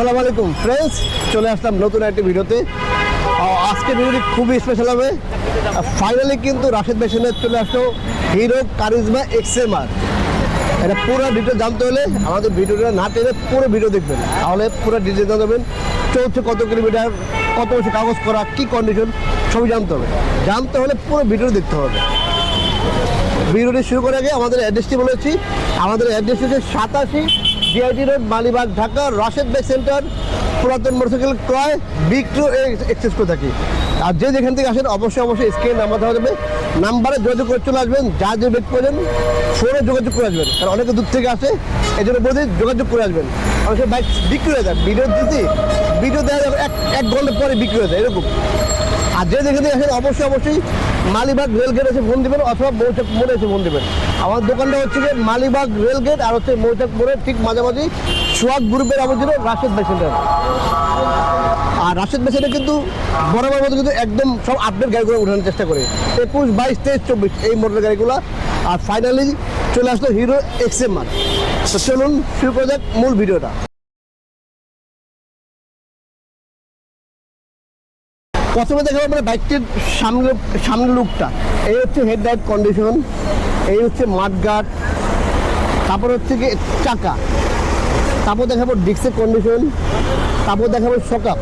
আসসালামু আলাইকুম ফ্রেন্ডস, চলে আসলাম নতুন একটা ভিডিওতে। আজকে ভিডিওটি খুবই স্পেশাল হবে। ফাইনালি কিন্তু রাশেদ ভাই সামনে চলে আসলো হিরো কারিজমা এক্সএমআর। এটা পুরো ডিটেল জানতে হলে আমাদের ভিডিওটা না টেনে পুরো ভিডিও দেখবেন, তাহলে পুরো ডিটেল জানবেন। চলছে কত কিলোমিটার, কত বছর কাগজ করা, কী কন্ডিশন, সবই জানতে হবে। জানতে হলে পুরো ভিডিও দেখতে হবে। ভিডিওটি শুরু করে আগে আমাদের অ্যাড্রেসটি বলেছি। আমাদের অ্যাড্রেস হচ্ছে 87 ডিআইটি রোড, মালিবাগ, ঢাকা। রাশেদ ভাই সেন্টার, পুরাতন মোটরসাইকেল ক্রয় বিক্রয় এক্সেস করে থাকি। আর যে যেখান থেকে আসেন অবশ্যই স্ক্রিন নাম্বার দেওয়া যাবে, নাম্বারে যোগাযোগ করে চলে আসবেন। যা যে বেট করেন ফোনে যোগাযোগ করে আসবেন, কারণ অনেকে দূর থেকে আসে, এই জন্য বলছি যোগাযোগ করে আসবেন। অনেক বাইক বিক্রি হয়ে যায়, ভিডিও দেওয়া যাবে এক ঘন্টা পরে বিক্রি হয়ে যায় এরকম। আর যে যেখানে আসেন অবশ্যই মালিবাগ রেলগেট এসে ফোন দেবেন, অথবা মৌচাক মোড়ে এসে ফোন দেবেন। আমার দোকানটা হচ্ছে গিয়ে মালিবাগ রেলগেট আর হচ্ছে মৌচাক মোড়ের ঠিক মাঝামাঝি সোহাগ গ্রুপের অবস্থিত রাশেদ ভাই সেন্টার। আর রাশেদ ভাই সেন্টার কিন্তু বরাবর মতো কিন্তু একদম সব আপডেট গাড়িগুলো উঠানোর চেষ্টা করে, 21, 22, 23, 24 এই মডেলের গাড়িগুলো। আর ফাইনালি চলে আসলো হিরো এক্সএমআর। তো চলুন শুরু করে যাক মূল ভিডিওটা। প্রথমে দেখাবো আমরা বাইকটির সামনের লুকটা। এই হচ্ছে হেডলাইট কন্ডিশন, এই হচ্ছে মাঠগার্ড, তারপর হচ্ছে কি চাকা, তারপর দেখাবো ডিস্কের কন্ডিশন, তারপর দেখাবো শকআপ।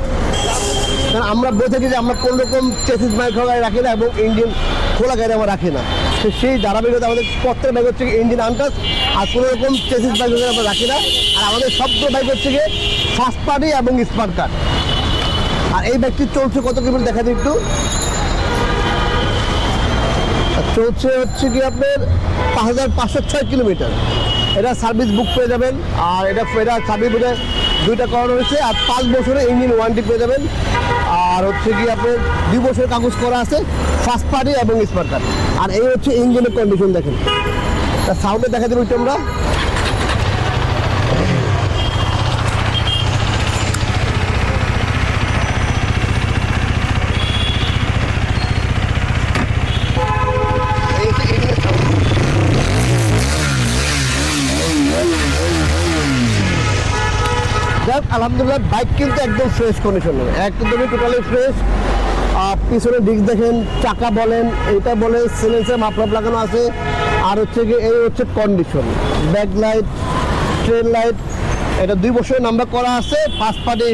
কারণ আমরা বলে থাকি যে আমরা কোনো রকম চেসিস বাইক গাড়ি রাখি না এবং ইঞ্জিন খোলা গাড়ি আমরা রাখি না। তো সেই ধারাবাহিকতা আমাদের প্রত্যেক বাইক হচ্ছে ইঞ্জিন আনটাচ, আর কোনো রকম চেসিস বাইক আমরা রাখি না। আর আমাদের সবগুলো বাইক হচ্ছে গিয়ে ফার্স্ট পার্টি এবং স্মার্ট কার্ড। আর এই বাইকটি চলছে কত কিলোমিটার দেখা যায় একটু। চলছে হচ্ছে কি আপনার 5506 কিলোমিটার। এটা সার্ভিস বুক পেয়ে যাবেন। আর এটা সার্ভিস বোধহয় 2টা করানো হয়েছে। আর 5 বছরের ইঞ্জিন ওয়ারেন্টি পেয়ে যাবেন। আর হচ্ছে কি আপনার 2 বছরের কাগজ করা আছে, ফার্স্ট পার্টি এবং স্মার্ট কার্ড। আর এই হচ্ছে ইঞ্জিনের কন্ডিশন দেখেন, তার সাউন্ডে দেখা দেবো একটু আমরা। আলহামদুলিল্লাহ বাইক কিন্তু একদম ফ্রেশ কন্ডিশনে, একদমই টোটালি ফ্রেশ। পিছনে ডিস্ক দেখেন, চাকা বলেন, এইটা বলে সিলেন্সার মাফলার লাগানো আছে। আর হচ্ছে কি এই হচ্ছে condition, back light, train light, এটা 2 বছরের নাম্বার করা আছে, ফার্স্ট পার্টি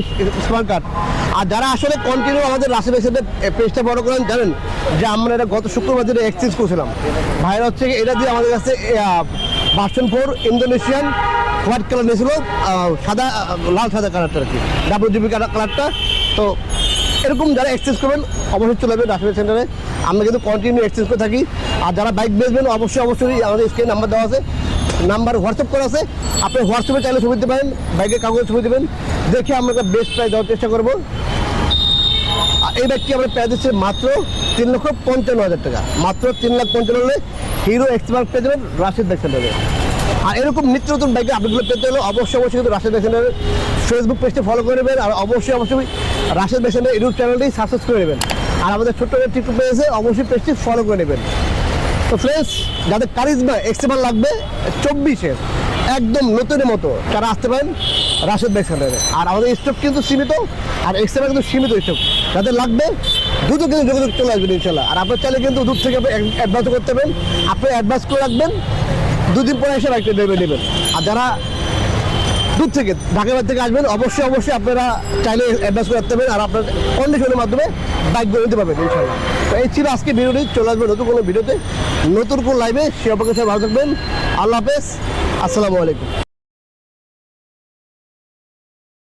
স্মার্ট কার্ড। আর যারা আসলে কন্টিনিউ আমাদের রাশেদ ভাই সেন্টার পেজটা বড় করেন, জানেন যে আমরা এটা গত শুক্রবার দিনে এক্সচেঞ্জ করছিলাম। ভাইরা হচ্ছে এটা দিয়ে আমাদের কাছে ভার্সন 4 ইন্দোনেশিয়ান হোয়াইট কালার নিয়েছিল, সাদা লাল সাদা কালারটা আর কি, WGB কালারটা। তো এরকম যারা এক্সচেঞ্জ করবেন অবশ্যই চলে যাবেন রাশেদ ভাই সেন্টারে। আমরা কিন্তু কন্টিনিউ এক্সচেঞ্জ করে থাকি। আর যারা বাইক বেচবেন অবশ্যই আমাদের স্ক্রিনে নাম্বার দেওয়া আছে, নাম্বার হোয়াটসঅ্যাপ করা আছে। আপনি হোয়াটসঅ্যাপে চাইলে ছবি দিতে পারেন, বাইকের কাগজের ছবি দেবেন, দেখে আমরা একটা বেস্ট প্রাইস দেওয়ার চেষ্টা করবো। আর এই বাইকটি আমরা প্রাইস দিচ্ছি মাত্র 3,55,000 টাকা। মাত্র 3,55,000 হলে হিরো এক্সএমআর পেয়ে যাবেন রাশেদ ভাই সেন্টারে। আর এরকম নিত্য নতুন বাইকের আপডেটগুলো পেতে হলে অবশ্যই কিন্তু রাশেদ ভাই সেন্টারের ফেসবুক পেজটি ফলো করে নেবেন। আর অবশ্যই রাশেদ ভাই সেন্টারের ইউটিউব চ্যানেলটি সাবস্ক্রাইব করে নেবেন। আর আমাদের ছোট্ট টিকটক পেজে অবশ্যই পেজটি ফলো করে নেবেন। তো ফ্রেন্ডস, যাদের কারিজমা এক্সএমআর লাগবে 24-এর একদম নতুনের মতো, তারা আসতে পারেন রাশেদ ভাই সেন্টারে। আর আমাদের স্টক কিন্তু সীমিত, আর এক্সএমআর কিন্তু সীমিত স্টক। যাদের লাগবে দ্রুত কিন্তু যোগাযোগ চলে আসবেন ইনশাল্লাহ। আর আপনার চাইলে কিন্তু দূর থেকে অ্যাডভান্স করতে পারবেন, আপনি অ্যাডভান্স করে রাখবেন, 2 দিন পরে এসে বাইকটা নেবেন। আর যারা দূর থেকে ঢাকা থেকে আসবেন অবশ্যই আপনারা চাইলে অ্যাডভান্স করে রাখতে পারবেন। আর আপনার কন্ডিশনের মাধ্যমে বাইকগুলো নিতে পারবেন ইনশাল্লাহ। তো এই ছিল আজকে ভিডিওটি। চলে আসবেন নতুন কোনো ভিডিওতে, নতুন কোনো লাইভে। সে অপেক্ষা ভালো থাকবেন। আল্লাহ হাফেজ, আসসালামু আলাইকুম।